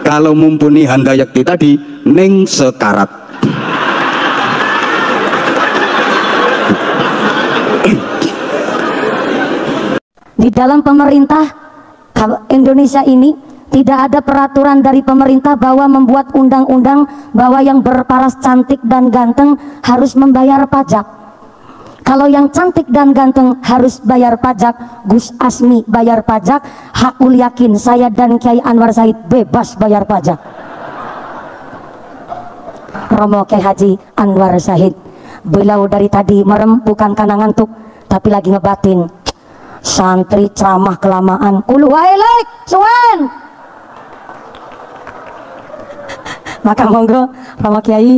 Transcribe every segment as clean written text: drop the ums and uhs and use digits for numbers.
Kalau mumpuni handayakti tadi ning sekarat. Di dalam pemerintah Indonesia ini tidak ada peraturan dari pemerintah bahwa membuat undang-undang bahwa yang berparas cantik dan ganteng harus membayar pajak. Kalau yang cantik dan ganteng harus bayar pajak, Gus Asmi bayar pajak, Hakul yakin saya dan Kiai Anwar Said bebas bayar pajak. Romo Kiai Haji Anwar Said, beliau dari tadi merem bukan karena ngantuk, tapi lagi ngebatin. Santri ceramah kelamaan, ulu wailek, suwen. Maka monggo Romo Kiai,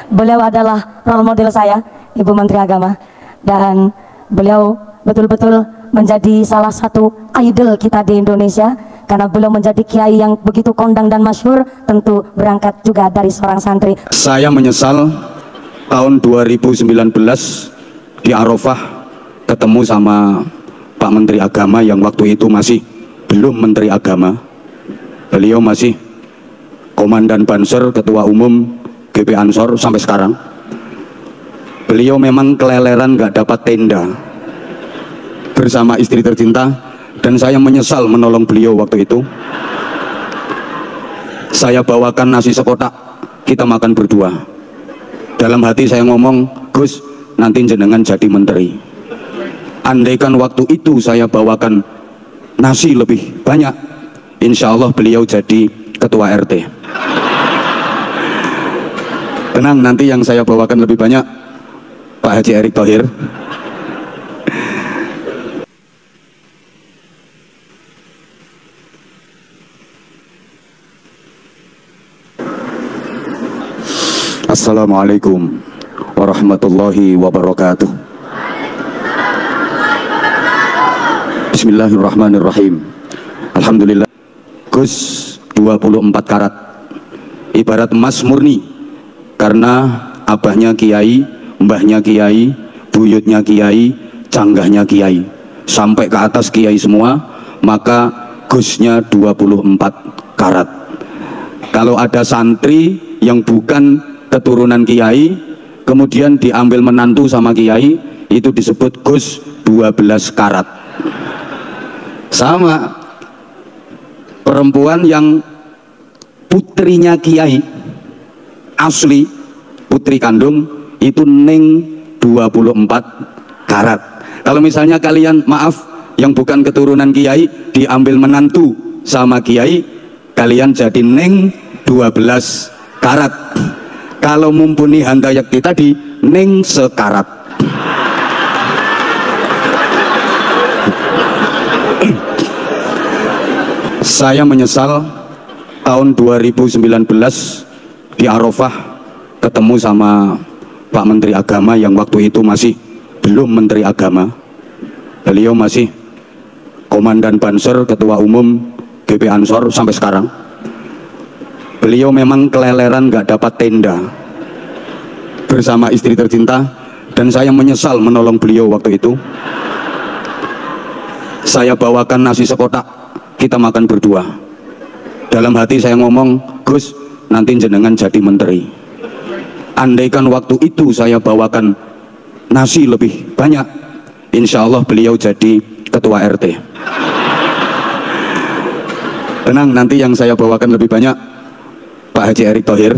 beliau adalah role model saya, Ibu Menteri Agama, dan beliau betul-betul menjadi salah satu idol kita di Indonesia karena beliau menjadi kiai yang begitu kondang dan masyhur, tentu berangkat juga dari seorang santri. Saya menyesal tahun 2019 di Arafah ketemu sama Pak Menteri Agama yang waktu itu masih belum Menteri Agama. Beliau masih Komandan Banser, Ketua Umum GP Ansor sampai sekarang. Beliau memang keleleran nggak dapat tenda bersama istri tercinta, dan saya menyesal menolong beliau waktu itu. Saya bawakan nasi sekotak, kita makan berdua. Dalam hati saya ngomong, Gus, nanti jenengan jadi menteri. Andaikan waktu itu saya bawakan nasi lebih banyak, insya Allah beliau jadi ketua RT. Tenang, nanti yang saya bawakan lebih banyak Pak Haji Erick Thohir. Assalamualaikum warahmatullahi wabarakatuh. Bismillahirrahmanirrahim. Alhamdulillah. Gus 24 karat ibarat emas murni, karena abahnya kiai, mbahnya kiai, buyutnya kiai, canggahnya kiai, sampai ke atas kiai semua, maka Gusnya 24 karat. Kalau ada santri yang bukan keturunan kiai kemudian diambil menantu sama kiai, itu disebut Gus 12 karat. Sama perempuan yang putrinya kiai asli, putri kandung, itu ning 24 karat. Kalau misalnya kalian, maaf, yang bukan keturunan kiai diambil menantu sama kiai, kalian jadi ning 12 karat. Kalau mumpuni handayakti tadi ning sekarat. Saya menyesal tahun 2019 di Arafah ketemu sama Pak Menteri Agama yang waktu itu masih belum Menteri Agama. Beliau masih Komandan Banser, Ketua Umum GP Ansor sampai sekarang. Beliau memang keleleran nggak dapat tenda bersama istri tercinta, dan saya menyesal menolong beliau waktu itu. Saya bawakan nasi sekotak, kita makan berdua. Dalam hati saya ngomong, Gus, nanti jenengan jadi menteri. Andaikan waktu itu saya bawakan nasi lebih banyak, insya Allah beliau jadi ketua RT. Tenang, nanti yang saya bawakan lebih banyak Pak Haji Erick Thohir.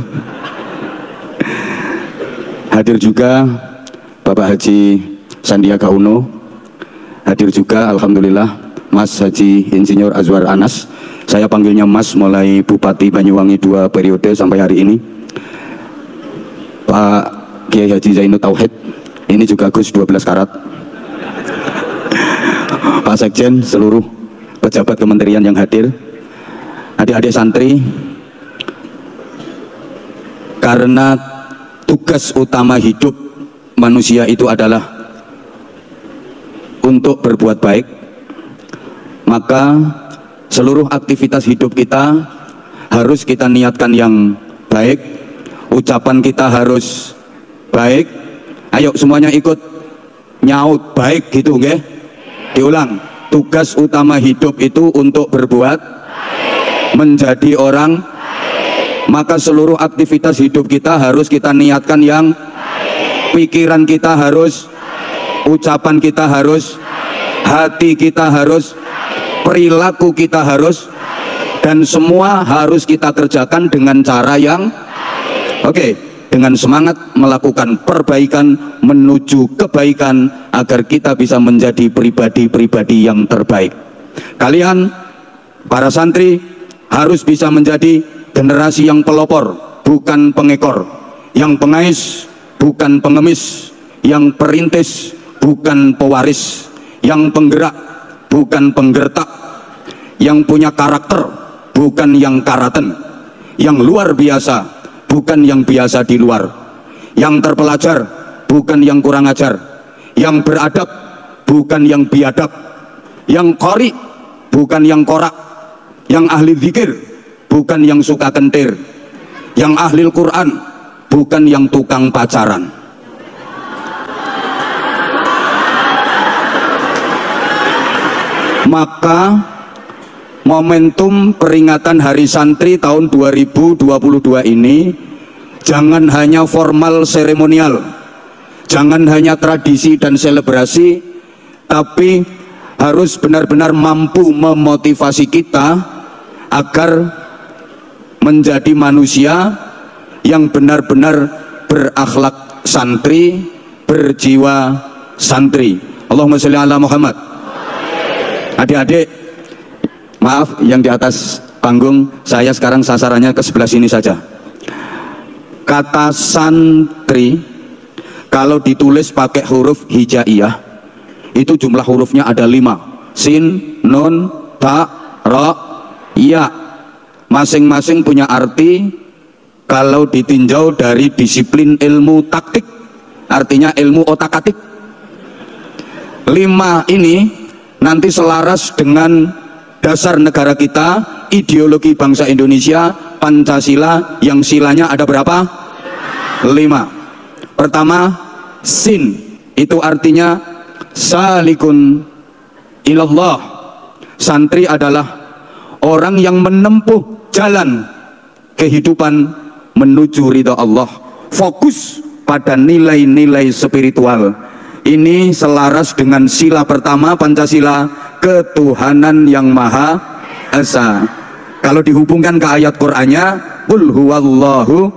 Hadir juga Bapak Haji Sandiaga Uno. Hadir juga alhamdulillah Mas Haji Insinyur Azwar Anas. Saya panggilnya Mas mulai Bupati Banyuwangi 2 periode sampai hari ini. Pak Kiai Haji Zainud Tauhid, ini juga Gus 12 karat. Pak Sekjen, seluruh pejabat kementerian yang hadir, adik-adik santri, karena tugas utama hidup manusia itu adalah untuk berbuat baik, maka seluruh aktivitas hidup kita harus kita niatkan yang baik, ucapan kita harus baik. Ayo semuanya ikut nyaut baik gitu, nggih? Diulang, tugas utama hidup itu untuk berbuat baik. menjadi orang, maka seluruh aktivitas hidup kita harus kita niatkan yang, pikiran kita harus, ucapan kita harus, hati kita harus, perilaku kita harus, dan semua harus kita kerjakan dengan cara yang dengan semangat melakukan perbaikan menuju kebaikan agar kita bisa menjadi pribadi-pribadi yang terbaik. Kalian para santri harus bisa menjadi generasi yang pelopor, bukan pengekor, yang pengais, bukan pengemis, yang perintis, bukan pewaris, yang penggerak, bukan penggertak, yang punya karakter, bukan yang karaten, yang luar biasa, bukan yang biasa di luar, yang terpelajar, bukan yang kurang ajar, yang beradab, bukan yang biadab, yang qori, bukan yang korak, yang ahli zikir, bukan yang suka kentir, yang ahli Al-Quran, bukan yang tukang pacaran. Maka momentum peringatan Hari Santri tahun 2022 ini jangan hanya formal seremonial, jangan hanya tradisi dan selebrasi, tapi harus benar-benar mampu memotivasi kita agar menjadi manusia yang benar-benar berakhlak santri, berjiwa santri. Allahumma sholli ala Muhammad. Adik-adik, maaf yang di atas panggung, saya sekarang sasarannya ke sebelah sini saja. Kata santri kalau ditulis pakai huruf hijaiyah itu jumlah hurufnya ada 5, sin, nun, ta, ro, ya. Masing-masing punya arti kalau ditinjau dari disiplin ilmu taktik, artinya ilmu otak-atik. 5 ini nanti selaras dengan dasar negara kita, ideologi bangsa Indonesia, Pancasila, yang silanya ada berapa? 5. Pertama, sin, itu artinya salikun ilallah. Santri adalah orang yang menempuh jalan kehidupan menuju ridha Allah, fokus pada nilai-nilai spiritual. Ini selaras dengan sila pertama Pancasila, ketuhanan yang Maha Esa. Kalau dihubungkan ke ayat Qur'annya, qul huwallahu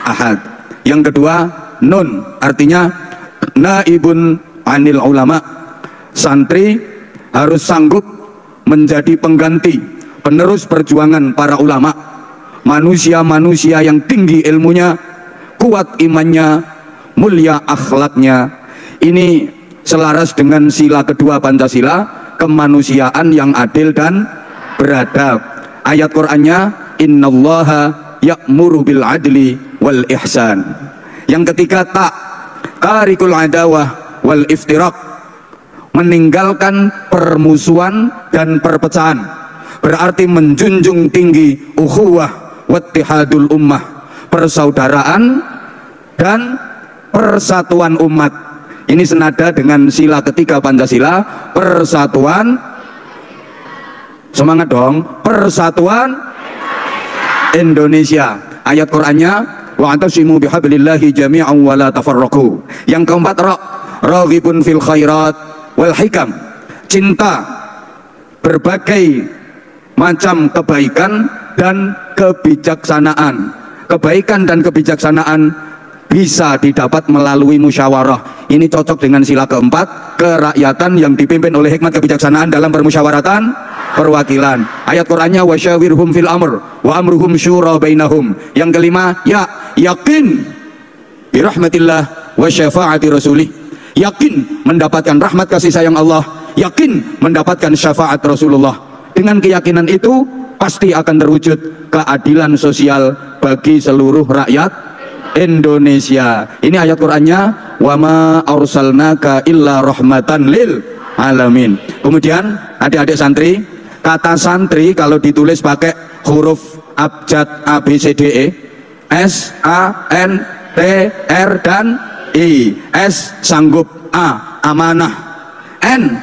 ahad. Yang kedua, nun, artinya naibun anil ulama. Santri harus sanggup menjadi pengganti, penerus perjuangan para ulama, manusia-manusia yang tinggi ilmunya, kuat imannya, mulia akhlaknya. Ini selaras dengan sila kedua Pancasila, kemanusiaan yang adil dan beradab. Ayat Qur'annya, innallaha ya'muru bil adli wal ihsan. Yang ketiga, tarikul adawah wal iftirak, meninggalkan permusuhan dan perpecahan, berarti menjunjung tinggi ukhuwah wattihadul ummah, persaudaraan dan persatuan umat. Ini senada dengan sila ketiga Pancasila, persatuan, semangat dong, persatuan Indonesia. Ayat Qur'annya, wa'tasimu bihablillahi jami'an wa la tafarraqu. Yang keempat, raghibun fil khairat wal hikam, cinta berbagai macam kebaikan dan kebijaksanaan. Kebaikan dan kebijaksanaan bisa didapat melalui musyawarah. Ini cocok dengan sila keempat, kerakyatan yang dipimpin oleh hikmat kebijaksanaan dalam permusyawaratan perwakilan. Ayat Qur'annya, wasyawirhum fil amr wa amruhum syura bainahum. Yang kelima, yakin birahmatillah wa syafaati rasulih. Yakin mendapatkan rahmat kasih sayang Allah, yakin mendapatkan syafaat Rasulullah. Dengan keyakinan itu pasti akan terwujud keadilan sosial bagi seluruh rakyat Indonesia. Ini ayat Qur'annya, wa ma arsalnaka illa rahmatan lil alamin. Kemudian adik-adik santri, kata santri kalau ditulis pakai huruf abjad A B C D E, S A N T R dan I. S sanggup, A amanah, N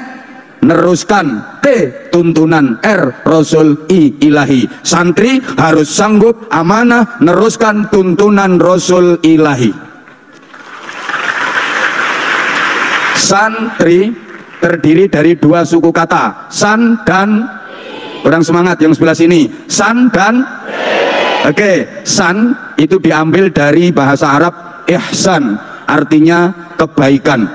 neruskan. T. Tuntunan. R. Rasul. I. Ilahi. Santri harus sanggup amanah neruskan tuntunan Rasul Ilahi. Santri terdiri dari dua suku kata, san dan, kurang semangat yang sebelah sini, san dan. Oke, san itu diambil dari bahasa Arab ihsan, artinya kebaikan.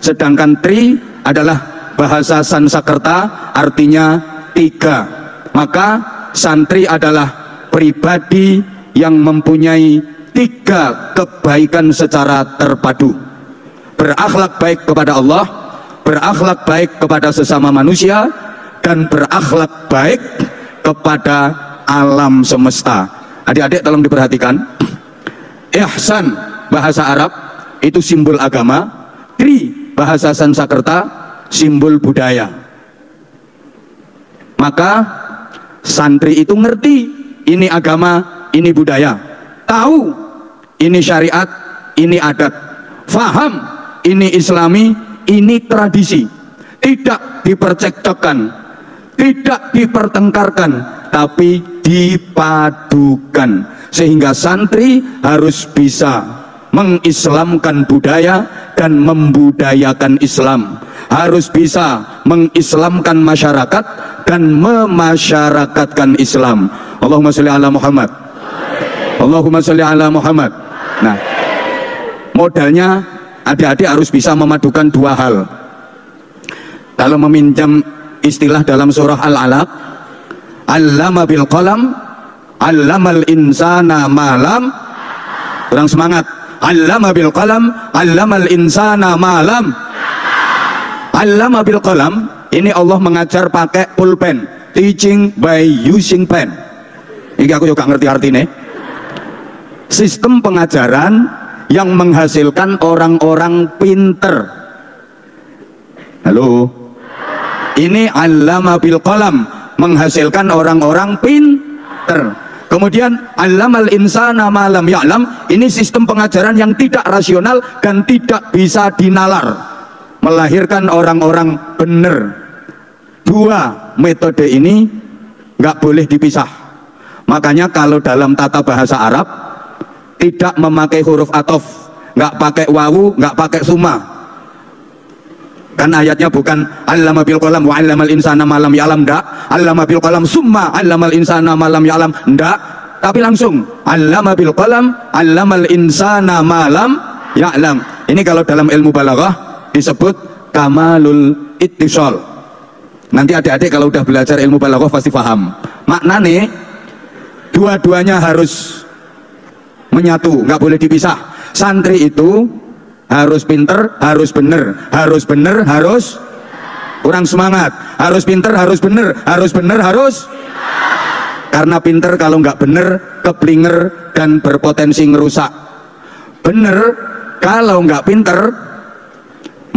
Sedangkan tri adalah bahasa Sanskerta, artinya tiga. Maka santri adalah pribadi yang mempunyai tiga kebaikan secara terpadu. Berakhlak baik kepada Allah, berakhlak baik kepada sesama manusia, dan berakhlak baik kepada alam semesta. Adik-adik tolong diperhatikan. Ihsan bahasa Arab itu simbol agama, tri bahasa Sanskerta simbol budaya. Maka santri itu ngerti ini agama, ini budaya, tahu ini syariat, ini adat, faham ini islami, ini tradisi, tidak dipercekcokkan, tidak dipertengkarkan, tapi dipadukan, sehingga santri harus bisa mengislamkan budaya dan membudayakan Islam, harus bisa mengislamkan masyarakat dan memasyarakatkan Islam. Allahumma sholli ala Muhammad, Allahumma sholli ala Muhammad. Nah, modalnya adik-adik harus bisa memadukan dua hal. Kalau meminjam istilah dalam surah Al-Alaq, allama bil qalam, allamal insana malam. Kurang semangat. Allama bil qalam, allamal insana malam. Allama bil qalam, ini Allah mengajar pakai pulpen, teaching by using pen. Ini aku juga ngerti artinya. Sistem pengajaran yang menghasilkan orang-orang pinter. Halo, ini allama bil qalam, menghasilkan orang-orang pinter. Kemudian allamal insana ma lam ya'lam, ini sistem pengajaran yang tidak rasional dan tidak bisa dinalar, melahirkan orang-orang benar. Dua metode ini nggak boleh dipisah. Makanya kalau dalam tata bahasa Arab tidak memakai huruf atof, nggak pakai wawu, nggak pakai summa. Kan ayatnya bukan allama bil qalam wa allamal insana ma lam ya'lam, ndak. Allama bil qalam summa allamal insana ma lam ya'lam, ndak. Tapi langsung allama bil qalam allamal insana ma lam ya'lam. Ini kalau dalam ilmu balaghah disebut kamalul ittisal. Nanti adik-adik kalau udah belajar ilmu balaghah pasti paham. Maknanya dua-duanya harus menyatu, nggak boleh dipisah. Santri itu harus pinter, harus bener, harus bener, harus, kurang semangat, harus pinter, harus bener, harus bener, harus. Karena pinter kalau nggak bener keblinger dan berpotensi ngerusak. Bener kalau nggak pinter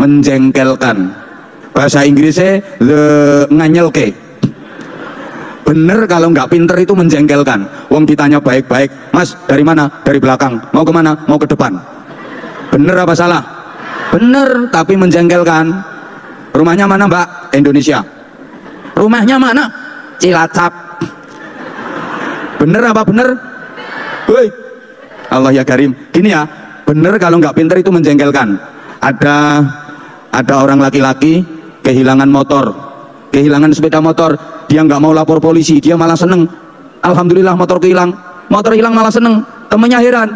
menjengkelkan. Bahasa Inggrisnya nganyelke. Bener kalau nggak pinter itu menjengkelkan. Wong ditanya baik-baik, Mas dari mana? Dari belakang. Mau kemana? Mau ke depan. Bener apa salah? Bener, tapi menjengkelkan. Rumahnya mana Mbak? Indonesia. Rumahnya mana? Cilacap. Bener apa bener? Woi, Allah ya Karim. Gini ya, bener kalau nggak pinter itu menjengkelkan. Ada orang laki-laki kehilangan motor, kehilangan sepeda motor. Dia nggak mau lapor polisi, dia malah seneng. Alhamdulillah motor hilang malah seneng. Temennya heran,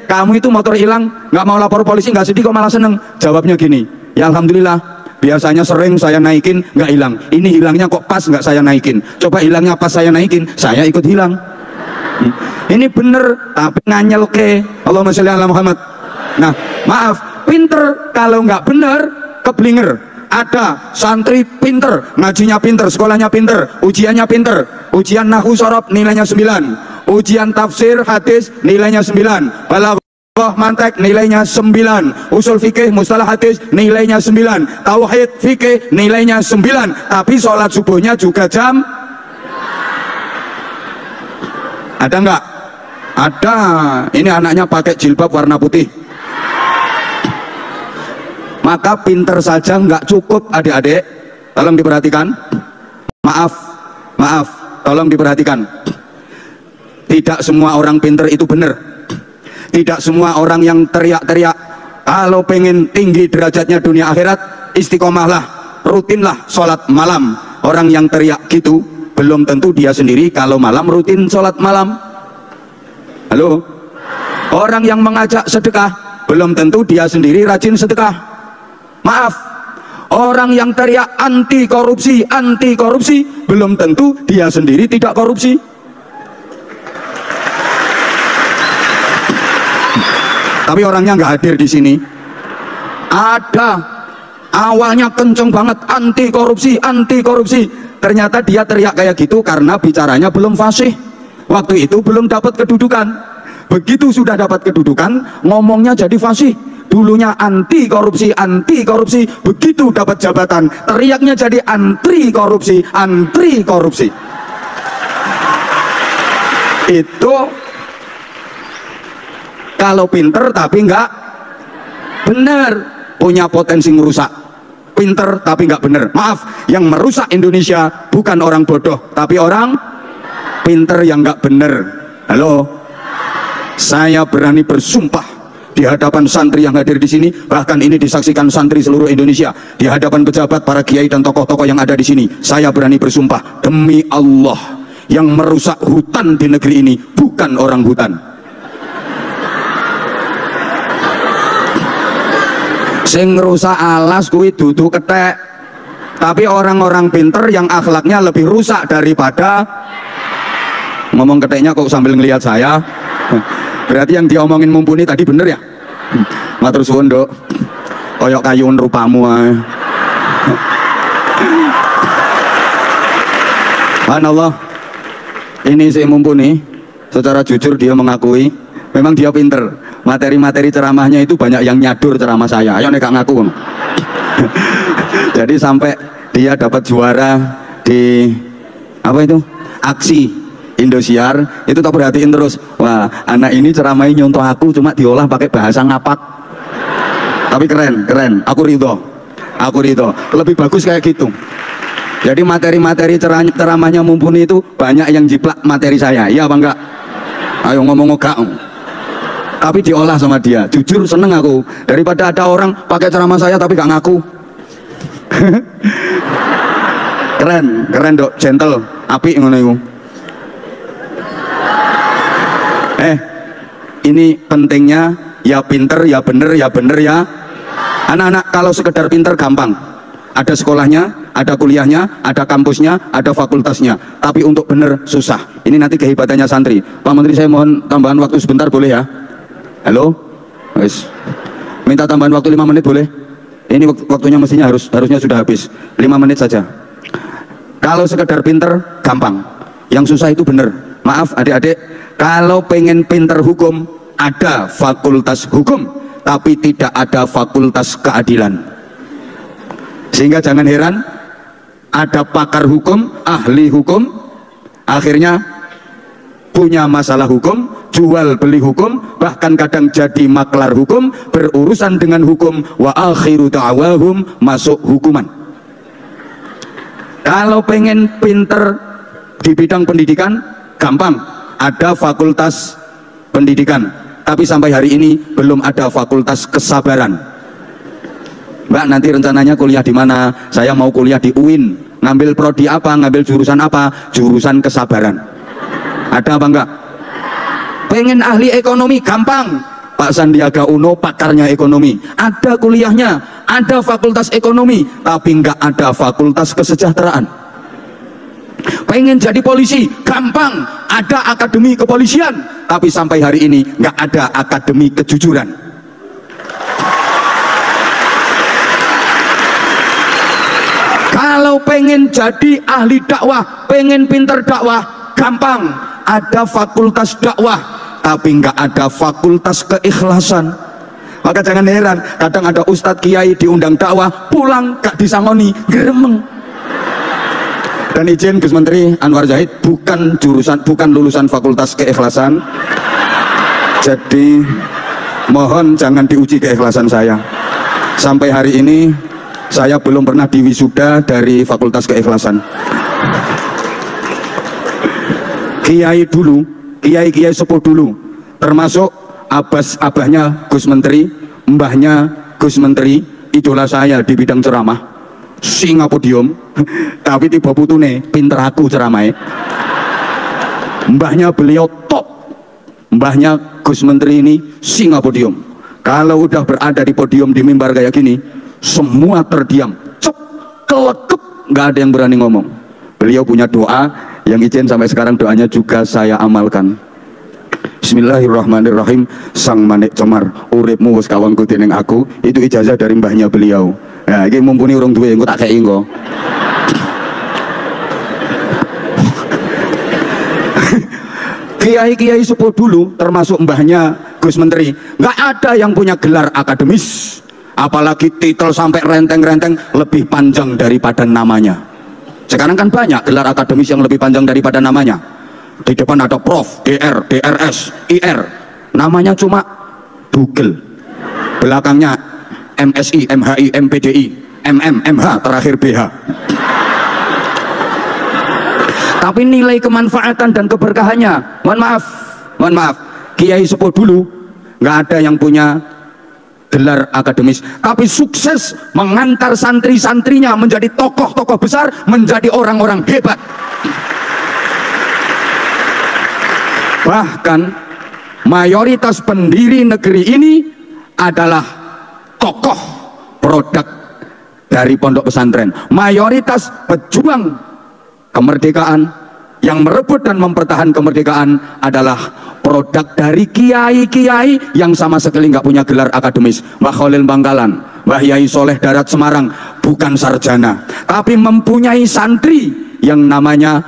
kamu itu motor hilang nggak mau lapor polisi, nggak sedih kok malah seneng. Jawabnya gini, ya alhamdulillah, biasanya sering saya naikin nggak hilang, ini hilangnya kok pas nggak saya naikin, coba hilangnya pas saya naikin, saya ikut hilang. Ini bener tapi nganyel ke. Allahumma sholli ala Muhammad. Nah maaf, pinter kalau nggak bener keblinger. Ada santri pinter, ngajinya pinter, sekolahnya pinter, ujiannya pinter. Ujian nahwu sorob nilainya 9, ujian tafsir hadis nilainya 9, balaghah mantek nilainya 9, usul fikih mustalah hadis nilainya 9, tauhid fikih nilainya 9, tapi sholat subuhnya juga jam. Ada nggak? Ada. Ini anaknya pakai jilbab warna putih. Maka pinter saja nggak cukup adik-adik, Tolong diperhatikan. Maaf, tolong diperhatikan. Tidak semua orang pinter itu benar. Tidak semua orang yang teriak-teriak kalau pengen tinggi derajatnya dunia akhirat, istiqomahlah, rutinlah sholat malam. Orang yang teriak gitu belum tentu dia sendiri kalau malam rutin sholat malam. Halo? Orang yang mengajak sedekah belum tentu dia sendiri rajin sedekah. Maaf, orang yang teriak anti korupsi belum tentu dia sendiri tidak korupsi. Tapi orangnya nggak hadir di sini. Ada, awalnya kenceng banget anti korupsi. Ternyata dia teriak kayak gitu karena bicaranya belum fasih. Waktu itu belum dapat kedudukan. Begitu sudah dapat kedudukan, ngomongnya jadi fasih. Dulunya anti korupsi. Begitu dapat jabatan, teriaknya jadi antri korupsi. Itu kalau pinter tapi nggak bener, punya potensi merusak. Pinter tapi nggak bener. Maaf, yang merusak Indonesia bukan orang bodoh, tapi orang pinter yang nggak bener. Halo, saya berani bersumpah di hadapan santri yang hadir di sini, bahkan ini disaksikan santri seluruh Indonesia, di hadapan pejabat, para kiai dan tokoh-tokoh yang ada di sini. Saya berani bersumpah demi Allah, yang merusak hutan di negeri ini bukan orang hutan. Sing rusak alas kuwi dudu ketek, tapi orang-orang pinter yang akhlaknya lebih rusak daripada. Ngomong keteknya kok sambil ngelihat saya. Berarti yang diomongin Mumpuni tadi bener ya? Matur suwun, Nduk. Koyok kayun rupamu ae. Subhanallah. Ini si Mumpuni secara jujur dia mengakui memang dia pinter. Materi-materi ceramahnya itu banyak yang nyadur ceramah saya. Ayo nek ngaku. Jadi sampai dia dapat juara di apa itu? Aksi Indosiar, itu tak perhatiin terus. Wah, anak ini ceramahnya nyontoh aku cuma diolah pakai bahasa ngapak. Tapi keren. Aku ridho. Lebih bagus kayak gitu. Jadi materi-materi ceramahnya Mumpuni itu banyak yang jiplak materi saya. Iya apa enggak? Ayo ngomong enggak. Tapi diolah sama dia. Jujur seneng aku daripada ada orang pakai ceramah saya tapi gak ngaku. keren Dok, gentle, apik ngono iku. Ini pentingnya ya pinter, ya bener ya. Anak-anak kalau sekedar pinter gampang. Ada sekolahnya, ada kuliahnya, ada kampusnya, ada fakultasnya. Tapi untuk bener susah. Ini nanti kehebatannya santri. Pak Menteri, saya mohon tambahan waktu sebentar boleh ya? Halo? Wes. Minta tambahan waktu 5 menit boleh? Ini waktunya mestinya harusnya sudah habis. 5 menit saja. Kalau sekedar pinter gampang. Yang susah itu bener. Maaf adik-adik, kalau pengen pinter hukum, ada fakultas hukum, tapi tidak ada fakultas keadilan. Sehingga jangan heran, ada pakar hukum, ahli hukum, akhirnya punya masalah hukum, jual beli hukum, bahkan kadang jadi maklar hukum, berurusan dengan hukum, wa akhiru da'wahum, masuk hukuman. Kalau pengen pinter di bidang pendidikan, gampang, ada fakultas pendidikan, tapi sampai hari ini belum ada fakultas kesabaran. Mbak, nanti rencananya kuliah di mana? Saya mau kuliah di UIN. Ngambil prodi apa? Ngambil jurusan apa? Jurusan kesabaran. Ada apa enggak? Pengen ahli ekonomi, gampang. Pak Sandiaga Uno pakarnya ekonomi. Ada kuliahnya, ada fakultas ekonomi, tapi enggak ada fakultas kesejahteraan. Pengen jadi polisi, gampang. Ada akademi kepolisian, tapi sampai hari ini enggak ada akademi kejujuran. Kalau pengen jadi ahli dakwah, pengen pinter dakwah, gampang. Ada fakultas dakwah, tapi nggak ada fakultas keikhlasan. Maka jangan heran, kadang ada ustadz kiai diundang dakwah, pulang gak disangoni, geremeng. Dan izin Gus Menteri Anwar Zahid bukan lulusan fakultas keikhlasan. Jadi mohon jangan diuji keikhlasan saya. Sampai hari ini Saya belum pernah diwisuda dari Fakultas Keikhlasan. Kiai dulu, kiai sepuh dulu, termasuk abahnya Gus Menteri, mbahnya Gus Menteri, idola saya di bidang ceramah, singa podium, tapi tiba putune pinter aku ceramahnya. Mbahnya beliau top, mbahnya Gus Menteri ini singa podium. Kalau udah berada di podium di mimbar kayak gini, semua terdiam, cep, kelekep, nggak ada yang berani ngomong. Beliau punya doa yang izin sampai sekarang doanya juga saya amalkan. Bismillahirrahmanirrahim. Sang manik cemar uripmu wis kawangku dening aku. Itu ijazah dari mbahnya beliau. Nah, ini mumpuni urung duwe engko tak kei engko. Kiai-kiai sepuh dulu termasuk mbahnya Gus Menteri nggak ada yang punya gelar akademis, apalagi titel sampai renteng-renteng lebih panjang daripada namanya. Sekarang kan banyak gelar akademis yang lebih panjang daripada namanya. Di depan ada Prof, DR, DRS, IR, namanya cuma Google, belakangnya MSI, MHI, MPDI, MM, MH, terakhir BH. Tapi nilai kemanfaatan dan keberkahannya, mohon maaf, kiai sepuh dulu nggak ada yang punya gelar akademis, tapi sukses mengantar santri-santrinya menjadi tokoh-tokoh besar, menjadi orang-orang hebat. Bahkan mayoritas pendiri negeri ini adalah tokoh produk dari pondok pesantren. Mayoritas pejuang kemerdekaan yang merebut dan mempertahankan kemerdekaan adalah produk dari kiai-kiai yang sama sekali nggak punya gelar akademis. Mbah Khalil Bangkalan, Mbah Yai Soleh Darat Semarang bukan sarjana, tapi mempunyai santri yang namanya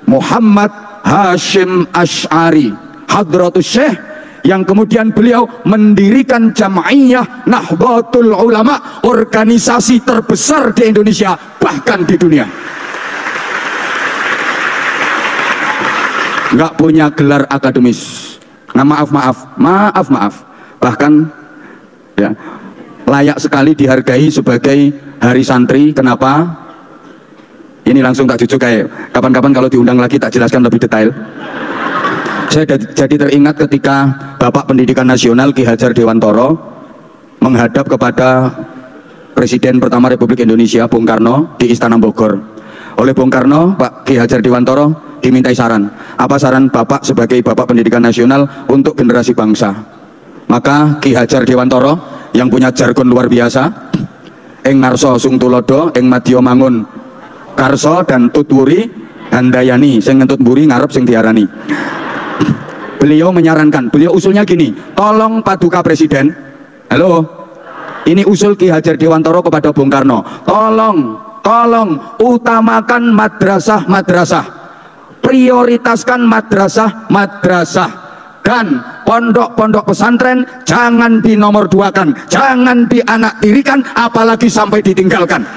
Muhammad Hashim Asy'ari Hadratus Syekh, yang kemudian beliau mendirikan Jam'iyah Nahdlatul Ulama, organisasi terbesar di Indonesia bahkan di dunia. Nggak punya gelar akademis. Nah, maaf, bahkan ya layak sekali dihargai sebagai hari santri. Kenapa? Ini langsung tak jujuk, kayak kapan-kapan kalau diundang lagi tak jelaskan lebih detail. Saya jadi teringat ketika Bapak Pendidikan Nasional Ki Hajar Dewantoro menghadap kepada Presiden pertama Republik Indonesia Bung Karno di Istana Bogor. Oleh Bung Karno, Pak Ki Hajar Dewantoro dimintai saran. Apa saran Bapak sebagai Bapak Pendidikan Nasional untuk generasi bangsa? Maka Ki Hajar Dewantoro yang punya jargon luar biasa, ing ngarso sung tulodo, ing madya mangun karso dan tutwuri handayani, sing ngentut mburi ngarep sing diarani. Beliau menyarankan, beliau usulnya gini, tolong Paduka Presiden, halo, ini usul Ki Hajar Dewantoro kepada Bung Karno, tolong utamakan madrasah, prioritaskan madrasah, dan pondok-pondok pesantren jangan dinomorduakan, jangan dianaktirikan, apalagi sampai ditinggalkan.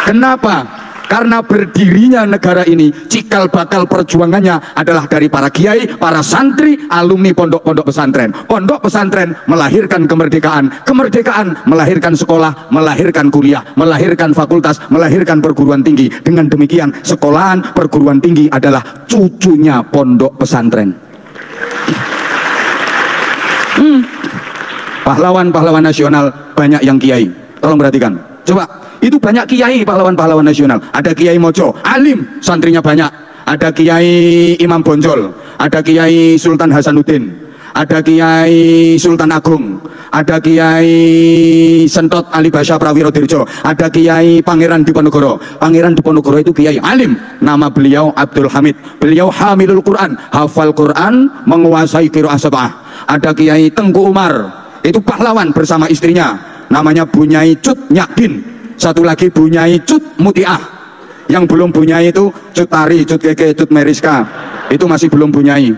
Kenapa? Karena berdirinya negara ini cikal bakal perjuangannya adalah dari para kiai, para santri, alumni pondok-pondok pesantren. Pondok pesantren melahirkan kemerdekaan, kemerdekaan melahirkan sekolah, melahirkan kuliah, melahirkan fakultas, melahirkan perguruan tinggi. Dengan demikian sekolahan perguruan tinggi adalah cucunya pondok pesantren. Pahlawan-pahlawan nasional banyak yang kiai. Tolong perhatikan, coba. Itu banyak kiai pahlawan-pahlawan nasional. Ada Kiai Mojo, alim, santrinya banyak. Ada Kiai Imam Bonjol, ada Kiai Sultan Hasanuddin, ada Kiai Sultan Agung, ada Kiai Sentot Ali Basya Prawirodirjo, ada Kiai Pangeran Diponegoro. Pangeran Diponegoro itu kiai alim, nama beliau Abdul Hamid. Beliau hamilul Quran, hafal Quran, menguasai qiraah sab'ah. Ada Kiai Tengku Umar, itu pahlawan bersama istrinya, namanya Bunyai Cut Nyakdin. Satu lagi Bunyai Cut Mutiah. Yang belum Bunyai itu Cut Tari, Cut Keke, Cut Meriska, itu masih belum Bunyai.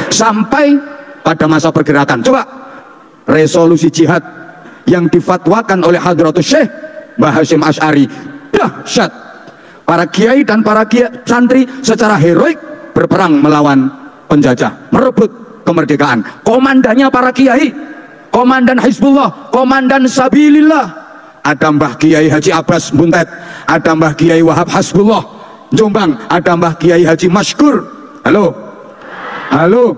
Sampai pada masa pergerakan, coba resolusi jihad yang difatwakan oleh Hadratus Syekh Mbah Hashim Asy'ari dahsyat. Para kiai dan para santri secara heroik berperang melawan penjajah, merebut kemerdekaan. Komandannya para kiai, komandan Hizbullah, komandan Sabilillah. Ada Mbah Kiai Haji Abbas Buntet, ada Mbah Kiai Wahab Hasbullah Jombang, ada Mbah Kiai Haji Maskur. Halo, halo.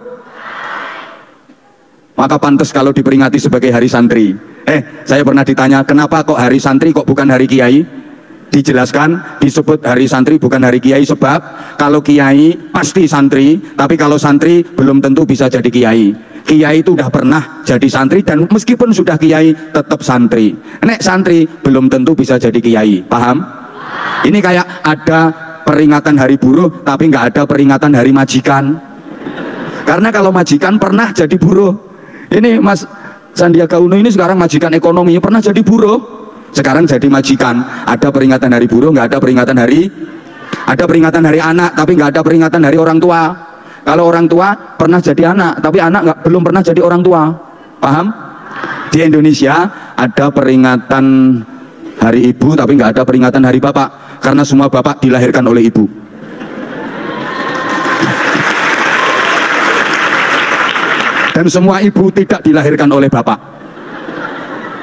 Maka pantas kalau diperingati sebagai hari santri. Saya pernah ditanya, kenapa kok hari santri kok bukan hari kiai? Dijelaskan, disebut hari santri bukan hari kiai sebab kalau kiai pasti santri, tapi kalau santri belum tentu bisa jadi kiai. Kiai itu udah pernah jadi santri dan meskipun sudah kiai tetap santri. Nek santri belum tentu bisa jadi kiai. Paham? Ini kayak ada peringatan hari buruh tapi nggak ada peringatan hari majikan. Karena kalau majikan pernah jadi buruh. Ini Mas Sandiaga Uno ini sekarang majikan ekonomi, pernah jadi buruh, sekarang jadi majikan. Ada peringatan hari buruh, nggak ada peringatan hari, ada peringatan hari anak tapi nggak ada peringatan hari orang tua. Kalau orang tua pernah jadi anak, tapi anak belum pernah jadi orang tua. Paham? Di Indonesia ada peringatan hari ibu, tapi nggak ada peringatan hari bapak, karena semua bapak dilahirkan oleh ibu. Dan semua ibu tidak dilahirkan oleh bapak.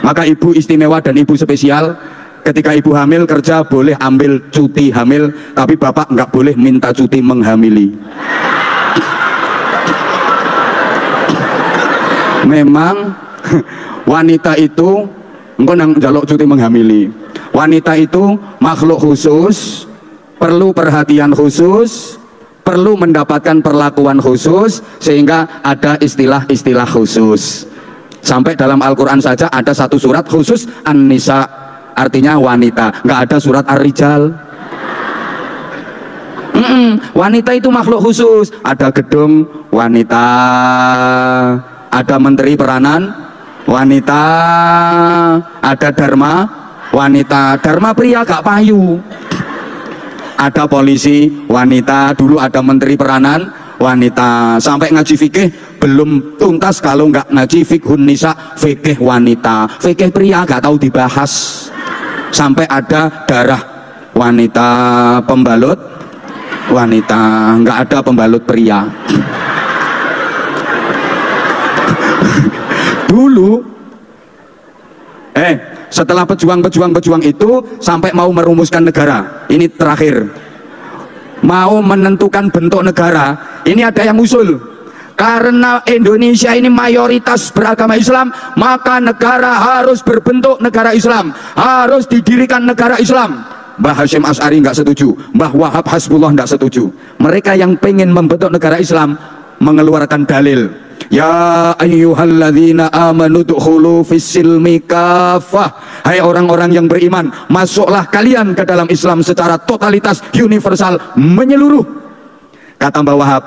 Maka ibu istimewa dan ibu spesial. Ketika ibu hamil kerja boleh ambil cuti hamil, tapi bapak nggak boleh minta cuti menghamili. Memang wanita itu engkau nang jaluk cuti menghamili. Wanita itu makhluk khusus, perlu perhatian khusus, perlu mendapatkan perlakuan khusus, sehingga ada istilah-istilah khusus. Sampai dalam Al-Quran saja ada satu surat khusus An-Nisa, artinya wanita, nggak ada surat Ar-Rijal. Wanita itu makhluk khusus, ada gedung wanita, ada menteri peranan wanita, ada dharma wanita, dharma pria gak payu, ada polisi wanita, dulu ada menteri peranan wanita. Sampai ngaji fikih belum tuntas kalau nggak ngaji fikhun nisa, fikih wanita, fikih pria gak tahu dibahas. Sampai ada darah wanita, pembalut wanita, nggak ada pembalut pria. Dulu setelah pejuang itu sampai mau merumuskan negara, ini terakhir mau menentukan bentuk negara, ini ada yang usul. Karena Indonesia ini mayoritas beragama Islam, maka negara harus berbentuk negara Islam, harus didirikan negara Islam. Mbah Hasyim Asy'ari nggak setuju, Mbah Wahab Hasbullah nggak setuju. Mereka yang pengen membentuk negara Islam mengeluarkan dalil, ya ayyuhalladzina amanu dukhulu fis-silmi kafah. Hai orang-orang yang beriman, masuklah kalian ke dalam Islam secara totalitas, universal, menyeluruh. Kata Mbah Wahab,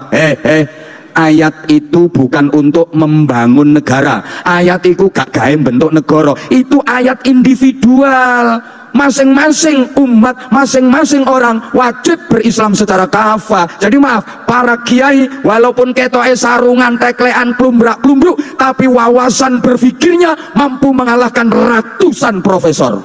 ayat itu bukan untuk membangun negara, ayat itu gak gawe bentuk negara, itu ayat individual. Masing-masing umat, masing-masing orang wajib berislam secara kafah. Jadi maaf, para kiai walaupun ketoke sarungan, teklean, plumbrak-plumbruk, tapi wawasan berpikirnya mampu mengalahkan ratusan profesor.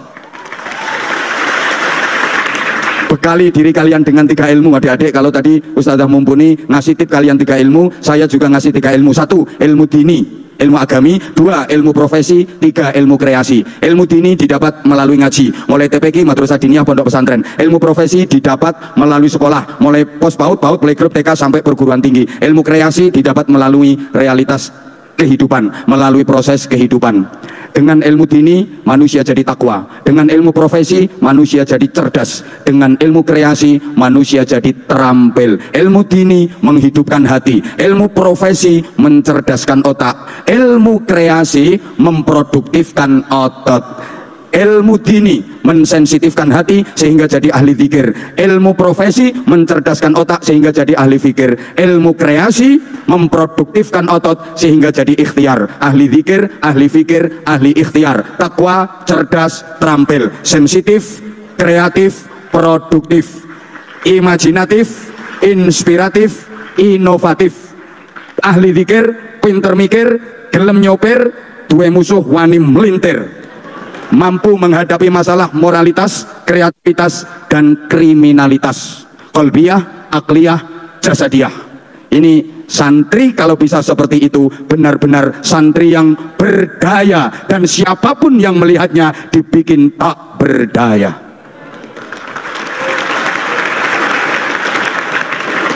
Bekali diri kalian dengan 3 ilmu, adik-adik. Kalau tadi Ustazah Mumpuni ngasih tip kalian 3 ilmu, saya juga ngasih 3 ilmu. 1, ilmu dini, ilmu agami. 2, ilmu profesi. 3, ilmu kreasi. Ilmu dini didapat melalui ngaji, mulai TPQ, Madrasah Diniyah, Pondok Pesantren. Ilmu profesi didapat melalui sekolah, mulai pos PAUD, playgroup, TK sampai perguruan tinggi. Ilmu kreasi didapat melalui realitas kehidupan, melalui proses kehidupan. Dengan ilmu dini manusia jadi takwa, dengan ilmu profesi manusia jadi cerdas, dengan ilmu kreasi manusia jadi terampil. Ilmu dini menghidupkan hati, ilmu profesi mencerdaskan otak, ilmu kreasi memproduktifkan otot. Ilmu dini mensensitifkan hati sehingga jadi ahli zikir, ilmu profesi mencerdaskan otak sehingga jadi ahli fikir, ilmu kreasi memproduktifkan otot sehingga jadi ikhtiar, ahli zikir, ahli fikir, ahli ikhtiar, takwa, cerdas, terampil, sensitif, kreatif, produktif, imajinatif, inspiratif, inovatif. Ahli zikir, pinter mikir, gelem nyopir, duwe musuh wani melintir, mampu menghadapi masalah moralitas, kreativitas, dan kriminalitas, qalbiyah, akliyah, jasadiyah. Ini Santri kalau bisa seperti itu, benar-benar santri yang berdaya, dan siapapun yang melihatnya dibikin tak berdaya.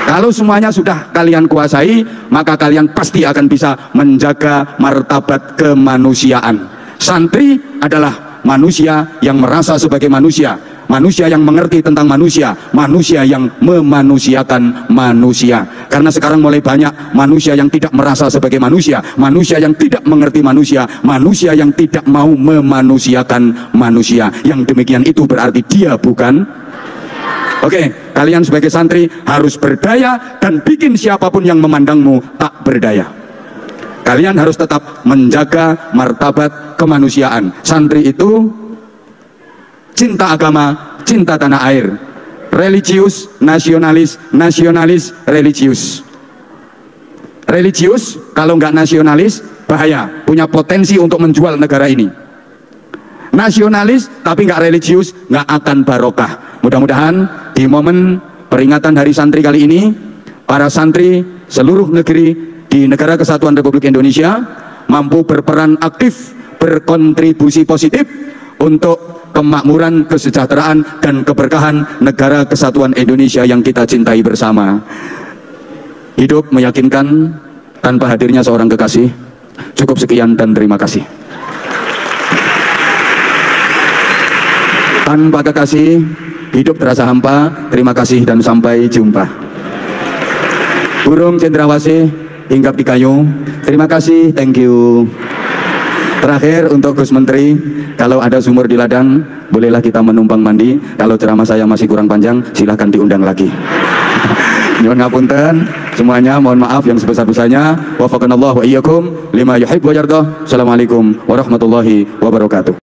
Kalau semuanya sudah kalian kuasai, maka kalian pasti akan bisa menjaga martabat kemanusiaan. Santri adalah manusia yang merasa sebagai manusia, manusia yang mengerti tentang manusia, manusia yang memanusiakan manusia. Karena sekarang mulai banyak manusia yang tidak merasa sebagai manusia, manusia yang tidak mengerti manusia, manusia yang tidak mau memanusiakan manusia. Yang demikian itu berarti dia bukan. Oke, kalian sebagai santri harus berdaya dan bikin siapapun yang memandangmu tak berdaya. Kalian harus tetap menjaga martabat kemanusiaan. Santri itu cinta agama, cinta tanah air, religius, nasionalis, nasionalis, religius. Religius kalau nggak nasionalis bahaya, punya potensi untuk menjual negara ini. Nasionalis tapi nggak religius, nggak akan barokah. Mudah-mudahan di momen peringatan Hari Santri kali ini, para santri seluruh negeri di Negara Kesatuan Republik Indonesia mampu berperan aktif, berkontribusi positif untuk kemakmuran, kesejahteraan, dan keberkahan Negara Kesatuan Indonesia yang kita cintai bersama. Hidup meyakinkan tanpa hadirnya seorang kekasih. Cukup sekian dan terima kasih. Tanpa kekasih, hidup terasa hampa. Terima kasih dan sampai jumpa. Burung cendrawasih hinggap di kayu. Terima kasih, thank you. Terakhir untuk Gus Menteri, kalau ada sumur di ladang, bolehlah kita menumpang mandi. Kalau ceramah saya masih kurang panjang, silahkan diundang lagi. Nyuwun ngapunten semuanya, mohon maaf yang sebesar-besarnya. Wafaqanallahu wa iyyakum lima yuhibbu wa yardah. Assalamualaikum warahmatullahi wabarakatuh.